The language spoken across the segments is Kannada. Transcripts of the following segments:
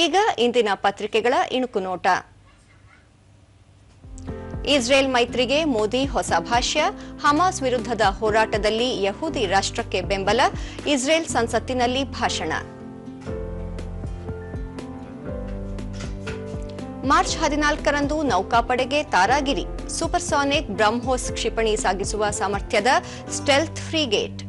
ಈಗ ಇಂದಿನ ಪತ್ರಿಕೆಗಳ ಇಣುಕು ನೋಟ. ಇಸ್ರೇಲ್ ಮೈತ್ರಿಗೆ ಮೋದಿ ಹೊಸ ಭಾಷ್ಯ, ಹಮಾಸ್ ವಿರುದ್ಧದ ಹೋರಾಟದಲ್ಲಿ ಯಹೂದಿ ರಾಷ್ಟ್ರಕ್ಕೆ ಬೆಂಬಲ, ಇಸ್ರೇಲ್ ಸಂಸತ್ತಿನಲ್ಲಿ ಭಾಷಣ. ಮಾರ್ಚ್ 14ರಂದು ನೌಕಾಪಡೆಗೆ ತಾರಾಗಿರಿ, ಸೂಪರ್ಸಾನಿಕ್ ಬ್ರಹ್ಮೋಸ್ ಕ್ಷಿಪಣಿ ಸಾಗಿಸುವ ಸಾಮರ್ಥ್ಯದ ಸ್ಟೆಲ್ತ್ ಫ್ರಿಗೇಟ್.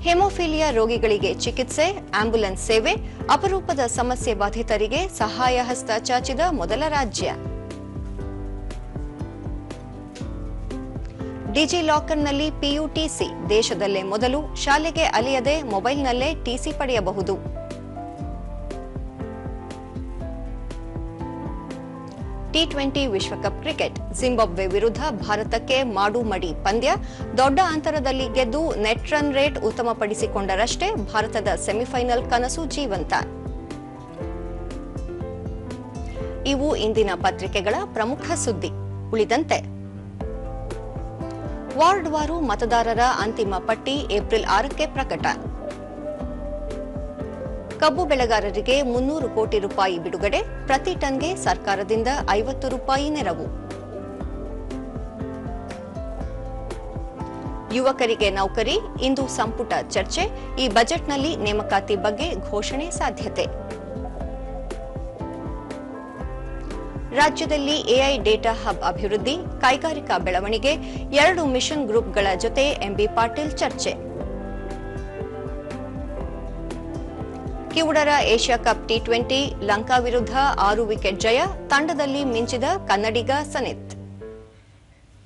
ಹೆಮೋಫಿಲಿಯಾ ರೋಗಿಗಳಿಗೆ ಚಿಕಿತ್ಸೆ, ಆಂಬ್ಯುಲೆನ್ಸ್ ಸೇವೆ, ಅಪರೂಪದ ಸಮಸ್ಯೆ ಬಾಧಿತರಿಗೆ ಸಹಾಯ ಹಸ್ತ ಚಾಚಿದ ಮೊದಲ ರಾಜ್ಯ. ಡಿಜಿ ಲಾಕರ್ನಲ್ಲಿ ಪಿಯುಟಿಸಿ, ದೇಶದಲ್ಲೇ ಮೊದಲು, ಶಾಲೆಗೆ ಅಲೆಯದೆ ಮೊಬೈಲ್ನಲ್ಲೇ ಟಿಸಿ ಪಡೆಯಬಹುದು. ಟಿ20 ವಿಶ್ವಕಪ್ ಕ್ರಿಕೆಟ್, ಜಿಂಬಾಬ್ವೆ ವಿರುದ್ಧ ಭಾರತಕ್ಕೆ ಮಾಡು ಮಡಿ ಪಂದ್ಯ, ದೊಡ್ಡ ಅಂತರದಲ್ಲಿ ಗೆದ್ದು ನೆಟ್ ರನ್ ರೇಟ್ ಉತ್ತಮಪಡಿಸಿಕೊಂಡರಷ್ಟೇ ಭಾರತದ ಸೆಮಿಫೈನಲ್ ಕನಸು ಜೀವಂತ. ಇವು ಇಂದಿನ ಪತ್ರಿಕೆಗಳ ಪ್ರಮುಖ ಸುದ್ದಿ. ಉಳಿದಂತೆ ವಾರ್ಡ್ವಾರು ಮತದಾರರ ಅಂತಿಮ ಪಟ್ಟಿ ಏಪ್ರಿಲ್ 6ಕ್ಕೆ ಪ್ರಕಟ. ಕಬ್ಬು ಬೆಳೆಗಾರರಿಗೆ 300 ಕೋಟಿ ರೂಪಾಯಿ ಬಿಡುಗಡೆ, ಪ್ರತಿ ಟನ್ಗೆ ಸರ್ಕಾರದಿಂದ 50 ರೂಪಾಯಿ ನೆರವು. ಯುವಕರಿಗೆ ನೌಕರಿ, ಇಂದು ಸಂಪುಟ ಚರ್ಚೆ, ಈ ಬಜೆಟ್ನಲ್ಲಿ ನೇಮಕಾತಿ ಬಗ್ಗೆ ಘೋಷಣೆ ಸಾಧ್ಯತೆ. ರಾಜ್ಯದಲ್ಲಿ ಎಐ ಡೇಟಾ ಹಬ್ ಅಭಿವೃದ್ಧಿ, ಕೈಗಾರಿಕಾ ಬೆಳವಣಿಗೆ, 2 ಮಿಷನ್ ಗ್ರೂಪ್ಗಳ ಜೊತೆ ಎಂಬಿ ಪಾಟೀಲ್ ಚರ್ಚೆ. ಕಿವುಡರ ಏಷ್ಯಾ ಕಪ್ ಟಿ20, ಲಂಕಾ ವಿರುದ್ಧ 6 ವಿಕೆಟ್ ಜಯ, ತಂಡದಲ್ಲಿ ಮಿಂಚಿದ ಕನ್ನಡಿಗ ಸನಿತ್.